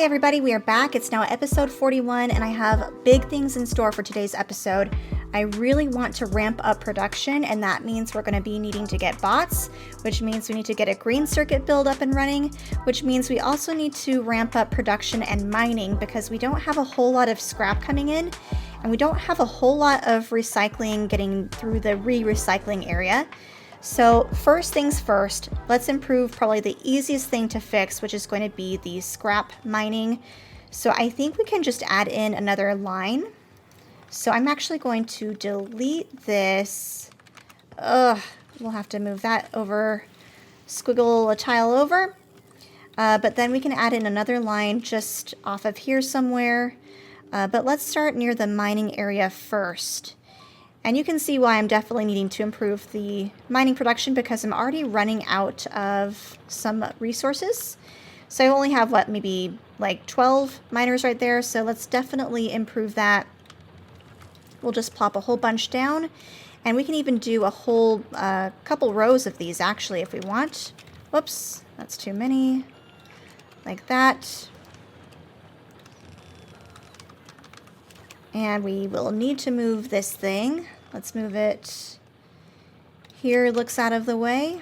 Hey everybody, we are back. It's now episode 41 and I have big things in store for today's episode. I really want to ramp up production, and that means we're going to be needing to get bots, which means we need to get a green circuit build up and running, which means we also need to ramp up production and mining because we don't have a whole lot of scrap coming in and we don't have a whole lot of recycling getting through the recycling area. So first things first, let's improve probably the easiest thing to fix, which is going to be the scrap mining. So I think we can just add in another line. So I'm actually going to delete this. We'll have to move that over, squiggle a tile over. But then we can add in another line just off of here somewhere. But let's start near the mining area first. And you can see why I'm definitely needing to improve the mining production because I'm already running out of some resources. So I only have, what, maybe like 12 miners right there. So let's definitely improve that. We'll just plop a whole bunch down. And we can even do a whole couple rows of these actually if we want. Whoops, that's too many. Like that. And we will need to move this thing. Let's move it here, looks out of the way.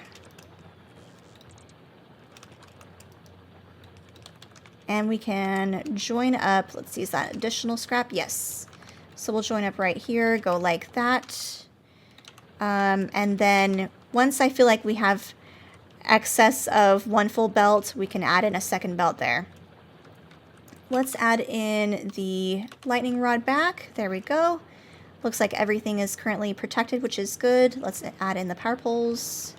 And we can join up. Let's see, is that additional scrap? Yes. So we'll join up right here, go like that. And then once I feel like we have excess of one full belt, we can add in a second belt there. Let's add in the lightning rod back. There we go. Looks like everything is currently protected, which is good. Let's add in the power poles.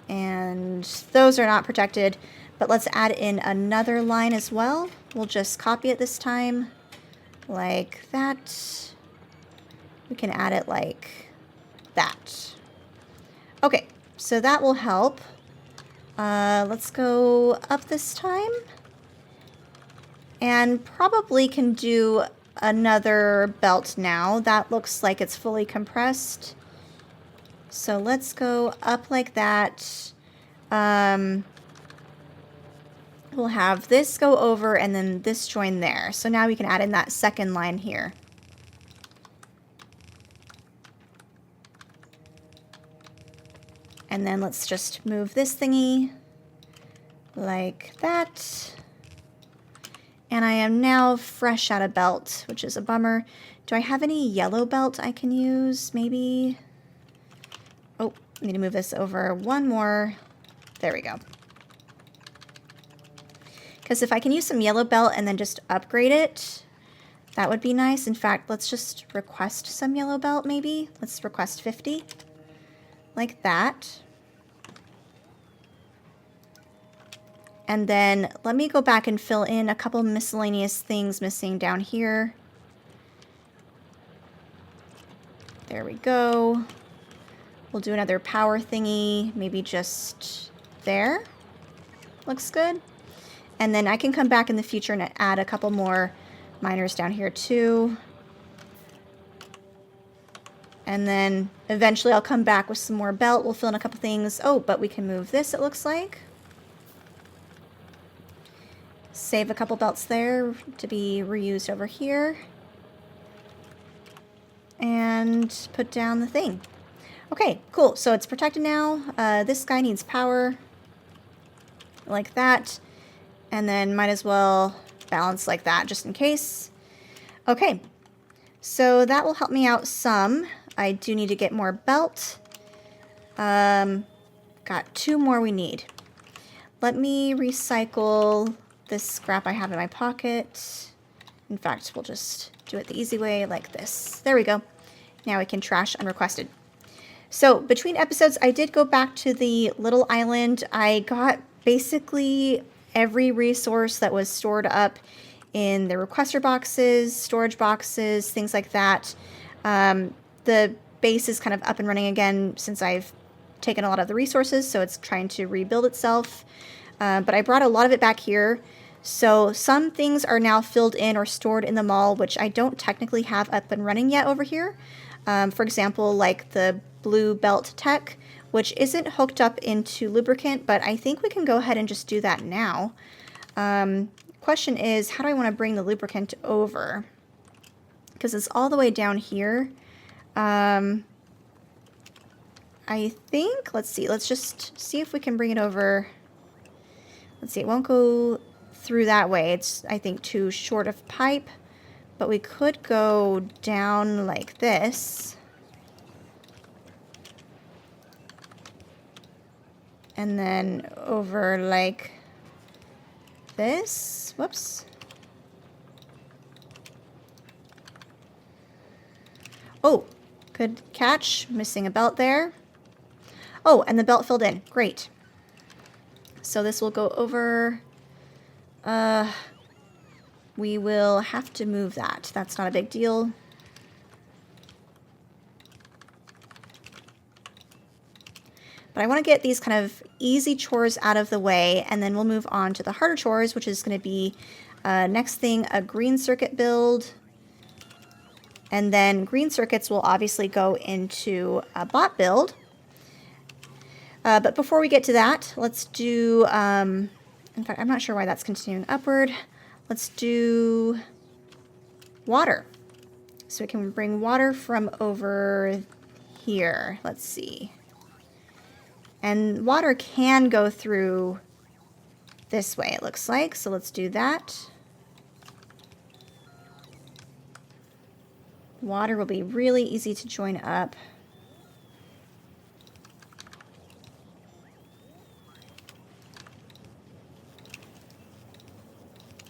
And those are not protected, but let's add in another line as well. We'll just copy it this time like that. We can add it like that. Okay, so that will help. Let's go up this time. And probably can do another belt now. That looks like it's fully compressed. So let's go up like that. We'll have this go over and then this join there. So now we can add in that second line here. And then let's just move this thingy like that. And I am now fresh out of belt, which is a bummer. Do I have any yellow belt I can use? Maybe. Oh, I need to move this over one more. There we go. Because if I can use some yellow belt and then just upgrade it, that would be nice. In fact, let's just request some yellow belt maybe. Let's request 50. Like that. And then let me go back and fill in a couple miscellaneous things missing down here. There we go. We'll do another power thingy, maybe just there. Looks good. And then I can come back in the future and add a couple more miners down here too. And then eventually I'll come back with some more belt. We'll fill in a couple things. Oh, but we can move this, it looks like. Save a couple belts there to be reused over here. And put down the thing. Okay, cool. So it's protected now. This guy needs power. Like that. And then might as well balance like that just in case. Okay. So that will help me out some. I do need to get more belt. Got 2 more we need. Let me recycle this scrap I have in my pocket. In fact, we'll just do it the easy way like this. There we go. Now we can trash unrequested. So between episodes, I did go back to the little island. I got basically every resource that was stored up in the requester boxes, storage boxes, things like that. The base is kind of up and running again since I've taken a lot of the resources, so it's trying to rebuild itself. But I brought a lot of it back here. So some things are now filled in or stored in the mall, which I don't technically have up and running yet over here. For example, like the blue belt tech, which isn't hooked up into lubricant, but I think we can go ahead and just do that now. question is, how do I want to bring the lubricant over? Because it's all the way down here. I think, let's see, let's just see if we can bring it over. Let's see, it won't go through that way. It's, I think, too short of pipe, but we could go down like this. And then over like this. Whoops. Oh, good catch. Missing a belt there. Oh, and the belt filled in. Great. So this will go over. We will have to move that. That's not a big deal. But I want to get these kind of easy chores out of the way, and then we'll move on to the harder chores, which is going to be next thing, a green circuit build. And then green circuits will obviously go into a bot build. But before we get to that, let's do, in fact, I'm not sure why that's continuing upward. Let's do water. So we can bring water from over here. Let's see. And water can go through this way, it looks like. So let's do that. Water will be really easy to join up.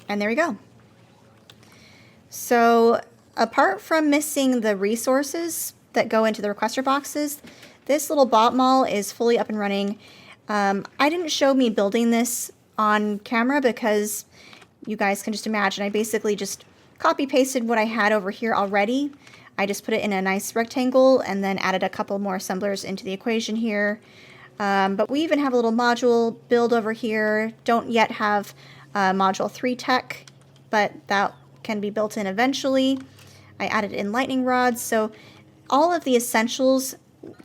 And there we go. So apart from missing the resources that go into the requester boxes, this little bot mall is fully up and running. I didn't show me building this on camera because you guys can just imagine. I basically just copy pasted what I had over here already. I just put it in a nice rectangle and then added a couple more assemblers into the equation here. But we even have a little module build over here. Don't yet have module 3 tech, but that can be built in eventually. I added in lightning rods, so all of the essentials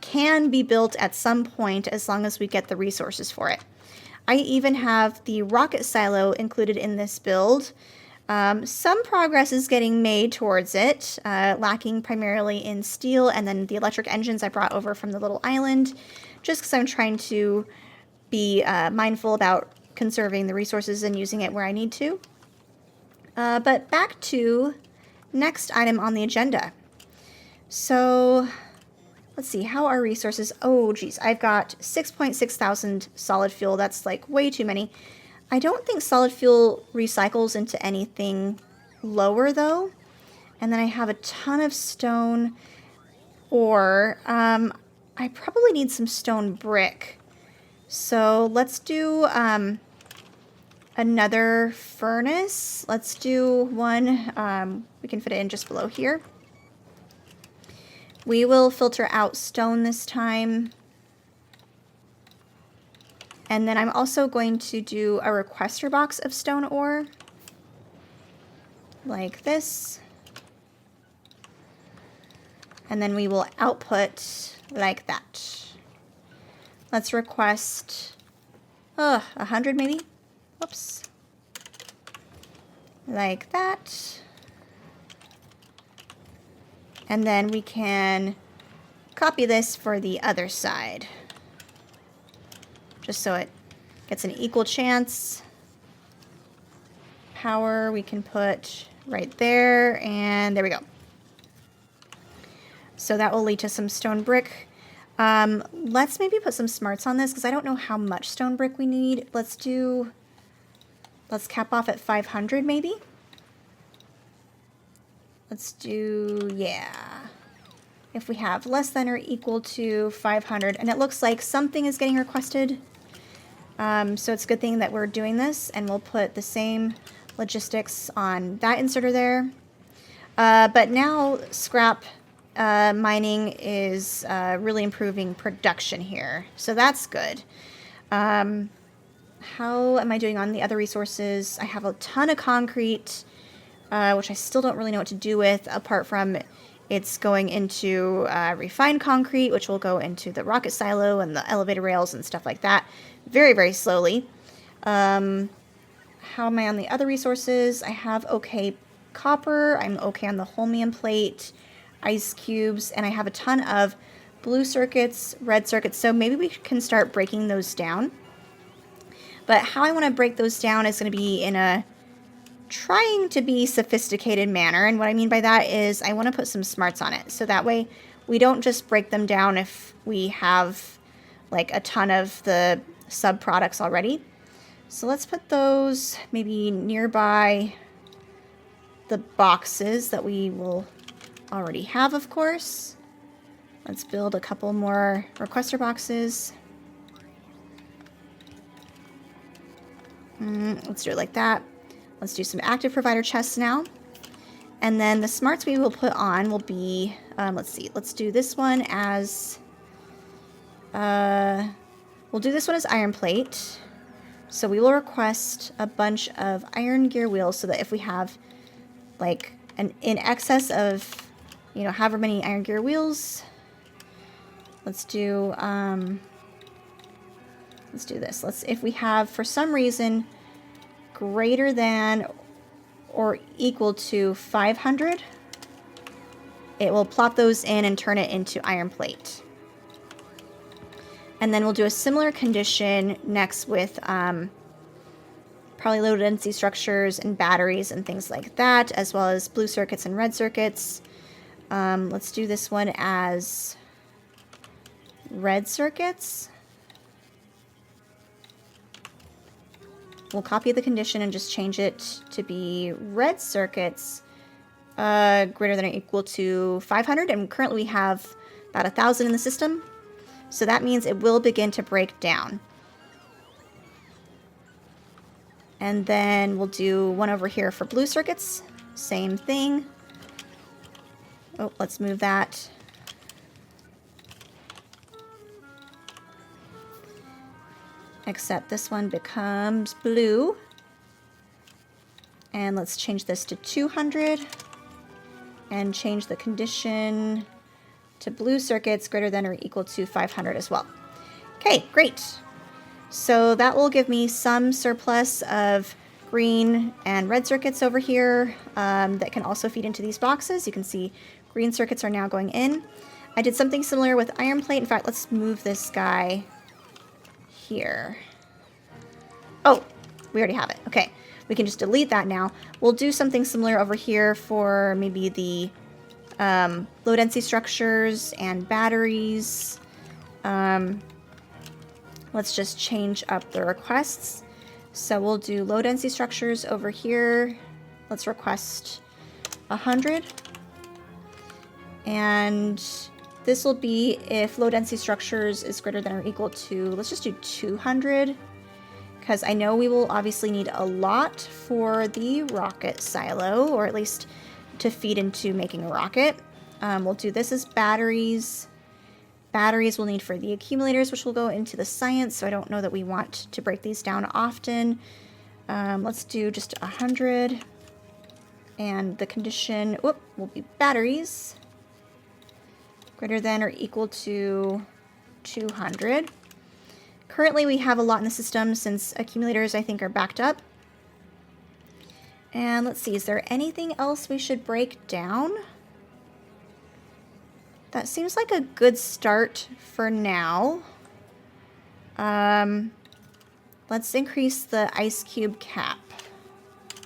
can be built at some point as long as we get the resources for it. I even have the rocket silo included in this build. Some progress is getting made towards it, lacking primarily in steel, and then the electric engines I brought over from the little island, just because I'm trying to be mindful about conserving the resources and using it where I need to. But back to next item on the agenda. So let's see, how are resources? Oh geez, I've got 6.6 thousand solid fuel. That's like way too many. I don't think solid fuel recycles into anything lower though. And then I have a ton of stone ore. I probably need some stone brick. So let's do another furnace. Let's do one, we can fit it in just below here. We will filter out stone this time. And then I'm also going to do a requester box of stone ore. Like this. And then we will output like that. Let's request 100 maybe. Whoops. Like that. And then we can copy this for the other side. Just so it gets an equal chance. Power we can put right there, and there we go. So that will lead to some stone brick. Let's maybe put some smarts on this because I don't know how much stone brick we need. Let's cap off at 500 maybe. Let's do, yeah. If we have less than or equal to 500, and it looks like something is getting requested. So it's a good thing that we're doing this, and we'll put the same logistics on that inserter there. But now scrap mining is really improving production here. So that's good. How am I doing on the other resources? I have a ton of concrete, which I still don't really know what to do with, apart from it's going into refined concrete, which will go into the rocket silo and the elevator rails and stuff like that very, very slowly. How am I on the other resources? I have okay copper. I'm okay on the holmium plate, ice cubes, and I have a ton of blue circuits, red circuits. So maybe we can start breaking those down. But how I want to break those down is going to be in a trying to be sophisticated manner. And what I mean by that is I want to put some smarts on it. So that way we don't just break them down if we have like a ton of the sub products already. So let's put those maybe nearby the boxes that we will already have, of course. Let's build a couple more requester boxes. Let's do it like that. Let's do some active provider chests now. And then the smarts we will put on will be, let's see, let's do this one as, we'll do this one as iron plate. So we will request a bunch of iron gear wheels so that if we have like in excess of, you know, however many iron gear wheels, let's do this. If we have for some reason greater than or equal to 500, it will plop those in and turn it into iron plate. And then we'll do a similar condition next with probably low density structures and batteries and things like that, as well as blue circuits and red circuits. Let's do this one as red circuits. We'll copy the condition and just change it to be red circuits greater than or equal to 500. And currently we have about 1,000 in the system. So that means it will begin to break down. And then we'll do one over here for blue circuits. Same thing. Oh, let's move that. Except this one becomes blue. And let's change this to 200 and change the condition to blue circuits greater than or equal to 500 as well. Okay, great. So that will give me some surplus of green and red circuits over here that can also feed into these boxes. You can see green circuits are now going in. I did something similar with iron plate. In fact, let's move this guy here. Oh, we already have it. Okay, we can just delete that now. We'll do something similar over here for maybe the low density structures and batteries. Let's just change up the requests. So we'll do low density structures over here. Let's request 100. And this will be if low density structures is greater than or equal to, let's just do 200. Because I know we will obviously need a lot for the rocket silo, or at least to feed into making a rocket. We'll do this as batteries. Batteries we'll need for the accumulators, which will go into the science, so I don't know that we want to break these down often. Let's do just 100. And the condition, will be batteries greater than or equal to 200. Currently we have a lot in the system since accumulators I think are backed up. And let's see, is there anything else we should break down? That seems like a good start for now. Let's increase the ice cube cap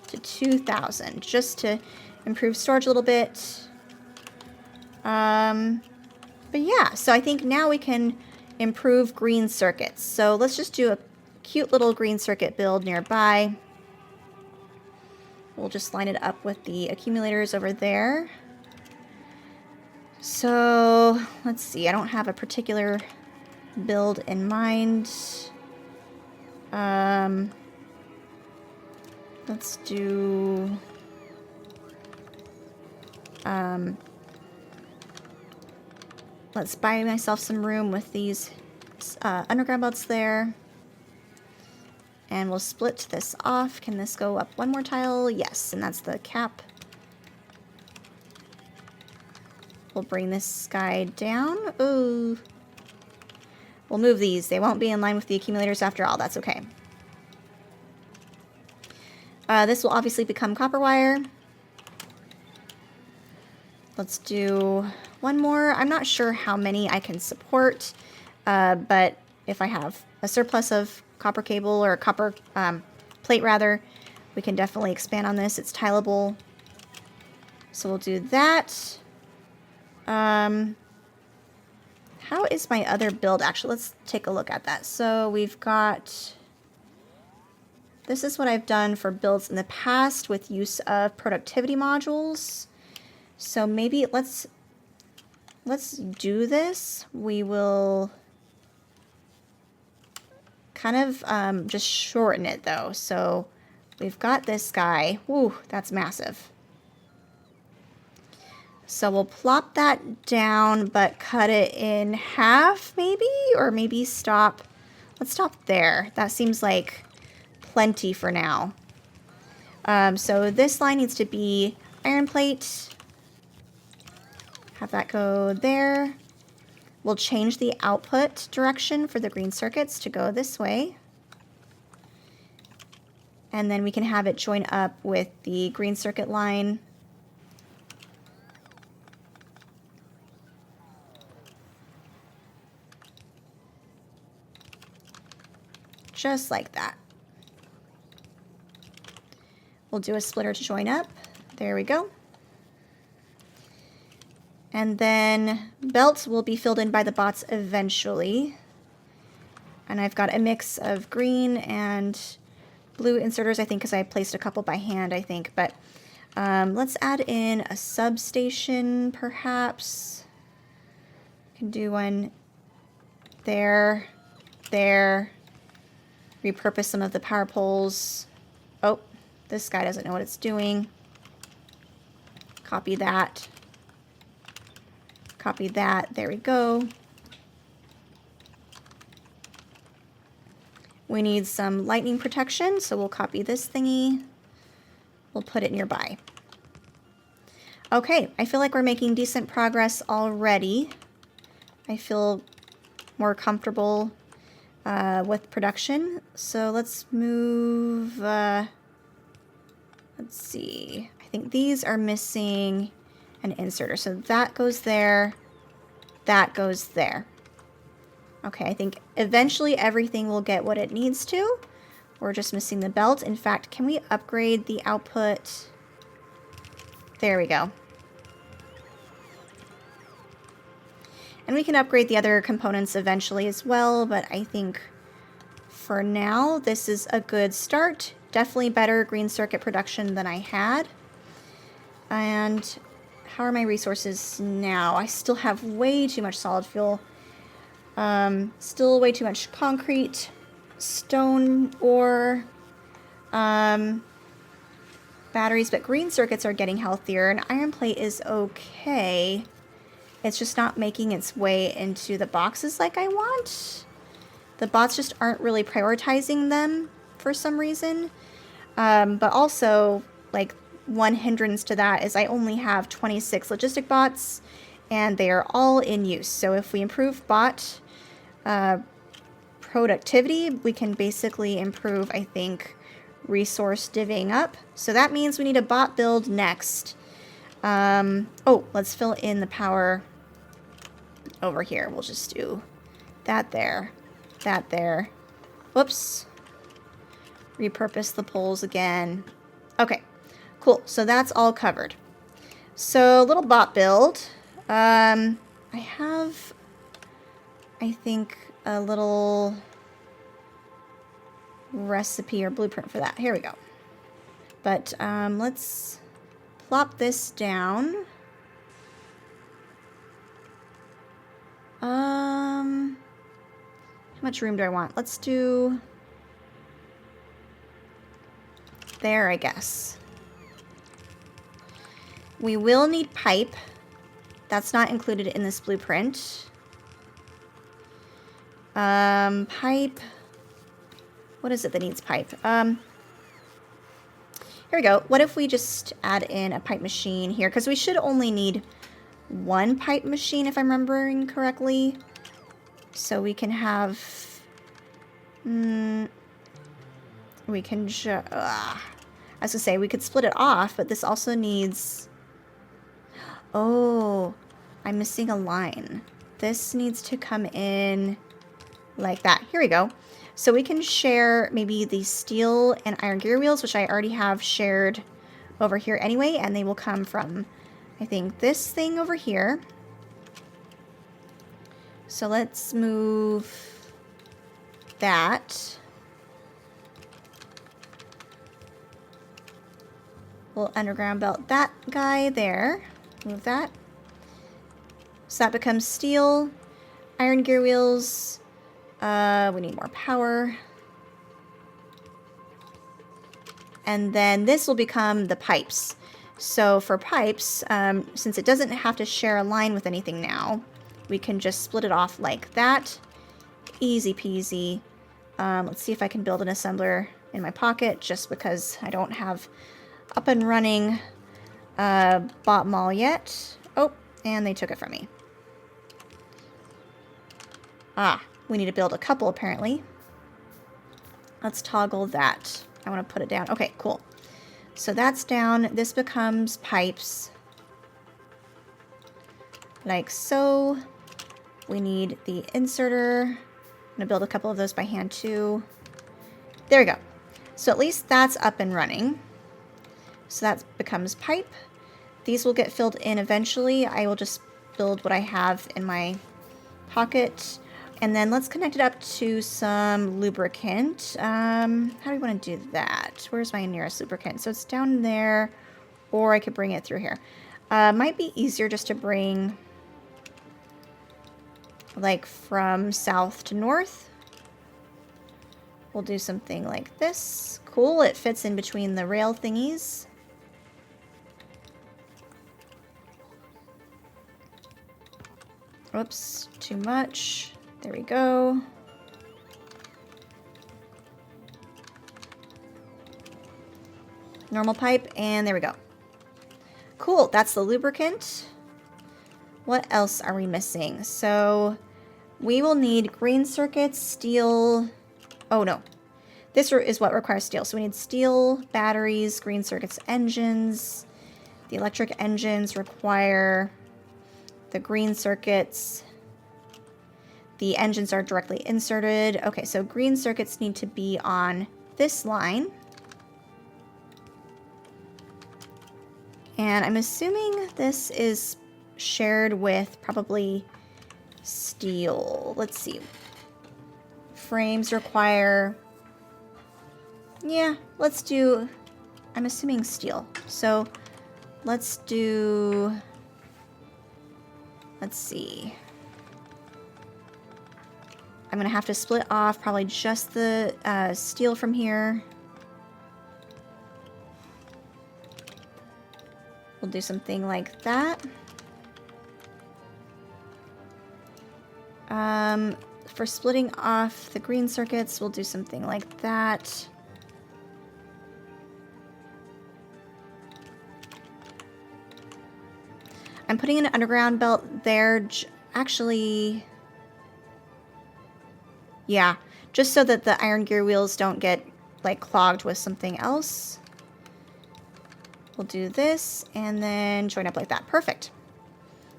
to 2,000 just to improve storage a little bit. But yeah, so I think now we can improve green circuits. So let's just do a cute little green circuit build nearby. We'll just line it up with the accumulators over there. So let's see, I don't have a particular build in mind. Let's do let's buy myself some room with these underground belts there. And we'll split this off. Can this go up one more tile? Yes, and that's the cap. We'll bring this guy down. Ooh. We'll move these. They won't be in line with the accumulators after all. That's okay. This will obviously become copper wire. Let's do one more. I'm not sure how many I can support, but if I have a surplus of copper cable or copper plate rather, we can definitely expand on this. It's tileable. So we'll do that. How is my other build? Actually, let's take a look at that. So we've got, this is what I've done for builds in the past with use of productivity modules. So maybe let's do this. We will kind of just shorten it though. So we've got this guy. Woo, that's massive. So we'll plop that down, but cut it in half maybe, or maybe stop. Let's stop there. That seems like plenty for now. So this line needs to be iron plate. Have that go there. We'll change the output direction for the green circuits to go this way. And then we can have it join up with the green circuit line. Just like that. We'll do a splitter to join up. There we go. And then belt will be filled in by the bots eventually. And I've got a mix of green and blue inserters, I think, because I placed a couple by hand, I think. But let's add in a substation, perhaps. Can do one there, there. Repurpose some of the power poles. Oh, this guy doesn't know what it's doing. Copy that. Copy that. There we go. We need some lightning protection, so we'll copy this thingy. We'll put it nearby. Okay, I feel like we're making decent progress already. I feel more comfortable with production. So let's move, let's see. I think these are missing an inserter. So that goes there, that goes there. Okay, I think eventually everything will get what it needs to. We're just missing the belt. In fact, can we upgrade the output? There we go. And we can upgrade the other components eventually as well, but I think for now, this is a good start. Definitely better green circuit production than I had. And how are my resources now? I still have way too much solid fuel. Still way too much concrete, stone ore, batteries, but green circuits are getting healthier, and iron plate is okay. It's just not making its way into the boxes like I want. The bots just aren't really prioritizing them for some reason. But also, like, one hindrance to that is I only have 26 logistic bots, and they are all in use. So if we improve bot productivity, we can basically improve, I think, resource divvying up. So that means we need a bot build next. Oh, let's fill in the power over here. We'll just do that there, that there. Whoops. Repurpose the poles again. Okay, cool. So that's all covered. So little bot build. I have, I think, a little recipe or blueprint for that. Here we go. But let's plop this down. How much room do I want? Let's do there, I guess. We will need pipe. That's not included in this blueprint. Pipe. What is it that needs pipe? Here we go. What if we just add in a pipe machine here? Because we should only need one pipe machine, if I'm remembering correctly. So we can have... we can just... I was gonna say, we could split it off, but this also needs... Oh, I'm missing a line. This needs to come in like that. Here we go. So we can share maybe the steel and iron gear wheels, which I already have shared over here anyway, and they will come from, I think, this thing over here. So let's move that. We'll underground belt that guy there. Move that. So that becomes steel. Iron gear wheels. We need more power. And then this will become the pipes. So for pipes, since it doesn't have to share a line with anything now, we can just split it off like that. Easy peasy. Let's see if I can build an assembler in my pocket, just because I don't have up and running bot mall yet. Oh, and they took it from me. Ah, we need to build a couple apparently. Let's toggle that. I want to put it down. Okay, cool. So that's down. This becomes pipes. Like so. We need the inserter. I'm going to build a couple of those by hand too. There we go. So at least that's up and running. So that becomes pipe. These will get filled in eventually. I will just build what I have in my pocket. And then let's connect it up to some lubricant. How do we want to do that? Where's my nearest lubricant? So it's down there, or I could bring it through here. Might be easier just to bring like from south to north. We'll do something like this. Cool, it fits in between the rail thingies. Oops, too much. There we go. Normal pipe, and there we go. Cool, that's the lubricant. What else are we missing? So we will need green circuits, steel. Oh no, this is what requires steel. So we need steel, batteries, green circuits, engines. The electric engines require the green circuits. The engines are directly inserted. Okay, so green circuits need to be on this line. And I'm assuming this is shared with probably steel. Let's see. Frames require... Yeah, let's do... I'm assuming steel. So let's do... Let's see. I'm going to have to split off probably just the steel from here. We'll do something like that. For splitting off the green circuits, we'll do something like that. I'm putting an underground belt there, actually, yeah, just so that the iron gear wheels don't get like clogged with something else. We'll do this and then join up like that. Perfect.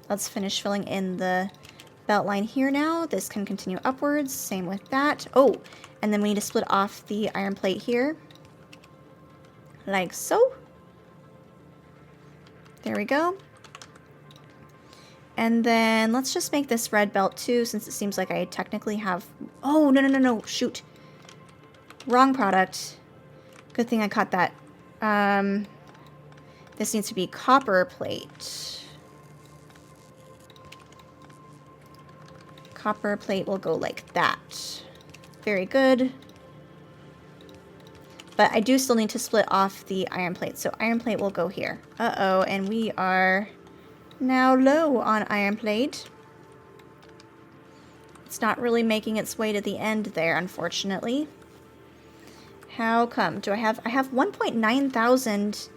Let's finish filling in the belt line here now. This can continue upwards. Same with that. Oh, and then we need to split off the iron plate here. Like so. There we go. And then let's just make this red belt too, since it seems like I technically have... Oh, no, shoot. Wrong product. Good thing I caught that. This needs to be copper plate. Copper plate will go like that. Very good. But I do still need to split off the iron plate, so iron plate will go here. Uh-oh, and we are now low on iron plate. It's not really making its way to the end there, unfortunately. How come? I have 1.9 thousand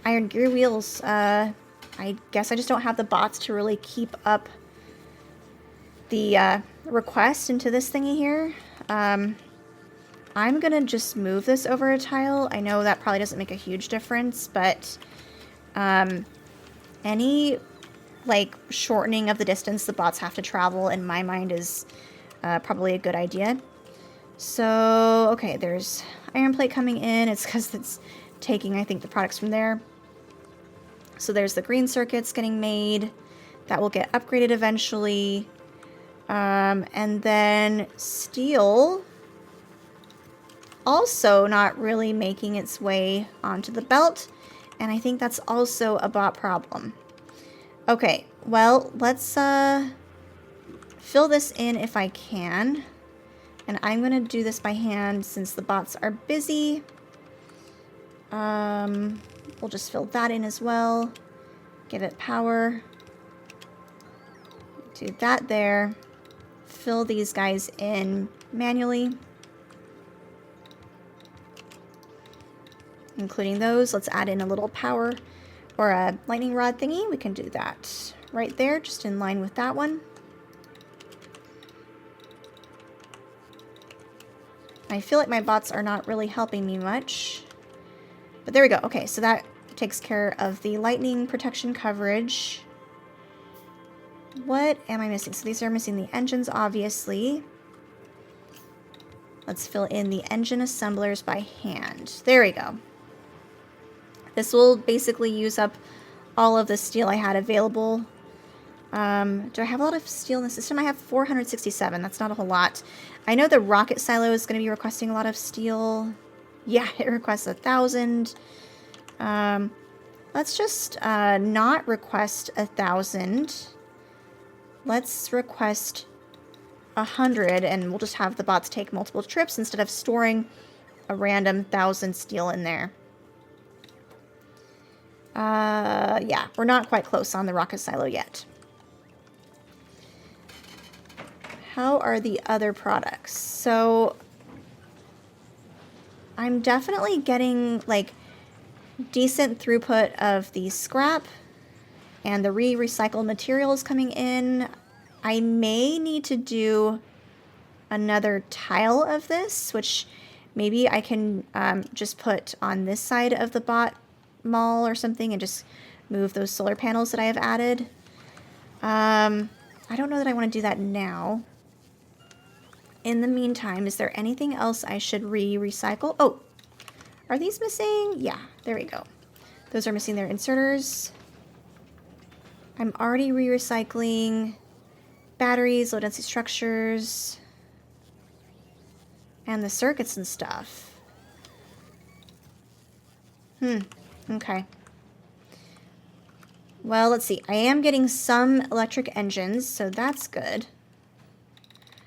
iron gear wheels. I guess I just don't have the bots to really keep up the request into this thingy here. I'm gonna just move this over a tile. I know that probably doesn't make a huge difference, but any like shortening of the distance the bots have to travel in my mind is probably a good idea. So, okay, there's iron plate coming in. It's because it's taking, I think, the products from there. So there's the green circuits getting made. That will get upgraded eventually. And then steel also not really making its way onto the belt. And I think that's also a bot problem. Okay, well, let's fill this in if I can. And I'm going to do this by hand since the bots are busy. We'll just fill that in as well. Give it power. Do that there. Fill these guys in manually. Including those. Let's add in a little power or a lightning rod thingy. We can do that right there, just in line with that one. I feel like my bots are not really helping me much. But there we go. Okay, so that takes care of the lightning protection coverage. What am I missing? So these are missing the engines, obviously. Let's fill in the engine assemblers by hand. There we go. This will basically use up all of the steel I had available. Do I have a lot of steel in the system? I have 467. That's not a whole lot. I know the rocket silo is going to be requesting a lot of steel. Yeah, it requests 1,000. Let's just not request 1,000. Let's request 100, and we'll just have the bots take multiple trips instead of storing a random 1,000 steel in there. Yeah, we're not quite close on the rocket silo yet. How are the other products? So I'm definitely getting like decent throughput of the scrap and the recycled materials coming in. I may need to do another tile of this, which maybe I can just put on this side of the bot mall or something and just move those solar panels that I have added. I don't know that I want to do that now. In the meantime, is there anything else I should recycle? Oh, are these missing? Yeah, there we go. Those are missing their inserters. I'm already recycling batteries, low density structures, and the circuits and stuff. Okay. Well, let's see. I am getting some electric engines, so that's good.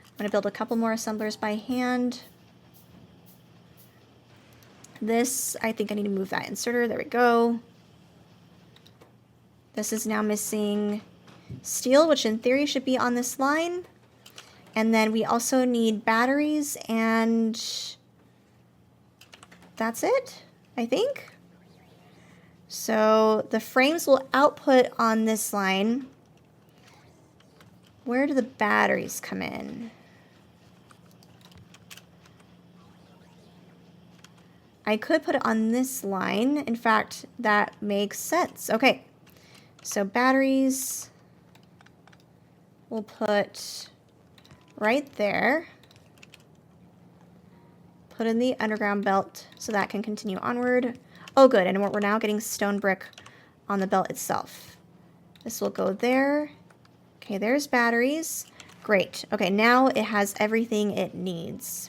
I'm going to build a couple more assemblers by hand. This, I think I need to move that inserter. There we go. This is now missing steel, which in theory should be on this line. And then we also need batteries, and that's it, I think. So the frames will output on this line. Where do the batteries come in? I could put it on this line. In fact, that makes sense. Okay, so batteries we'll put right there. Put in the underground belt so that can continue onward. Oh, good, and we're now getting stone brick on the belt itself. This will go there. Okay, there's batteries. Great. Okay, now it has everything it needs.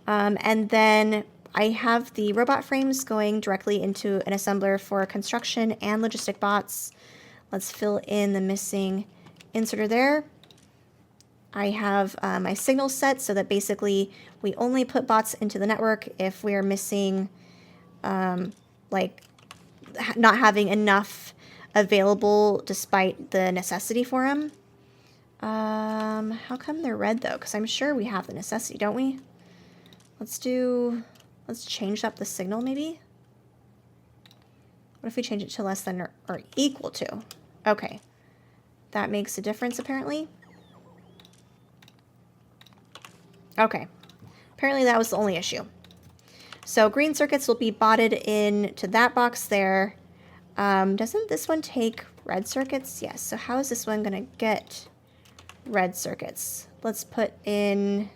And then I have the robot frames going directly into an assembler for construction and logistic bots. Let's fill in the missing inserter there. I have my signal set so that basically we only put bots into the network if we're missing, like not having enough available despite the necessity for them. How come they're red though? Because I'm sure we have the necessity, don't we? Let's change up the signal maybe. What if we change it to less than or equal to? Okay, that makes a difference apparently. Okay, apparently that was the only issue. So green circuits will be botted into that box there. Doesn't this one take red circuits? Yes. So how is this one going to get red circuits? Let's put in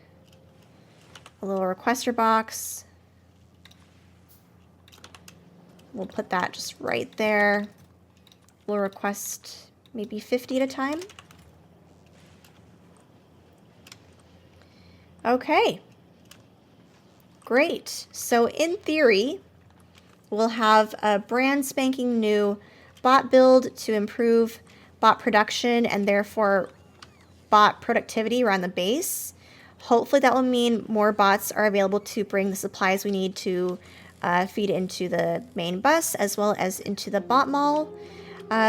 a little requester box. We'll put that just right there. We'll request maybe 50 at a time. Okay. Great. So in theory, we'll have a brand spanking new bot build to improve bot production and therefore bot productivity around the base. Hopefully that will mean more bots are available to bring the supplies we need to feed into the main bus as well as into the bot mall.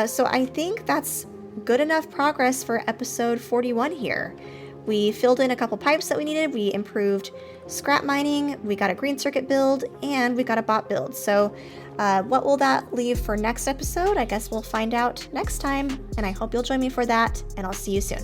So I think that's good enough progress for episode 41 here. We filled in a couple pipes that we needed, we improved scrap mining, we got a green circuit build, and we got a bot build. So what will that leave for next episode? I guess we'll find out next time, and I hope you'll join me for that, and I'll see you soon.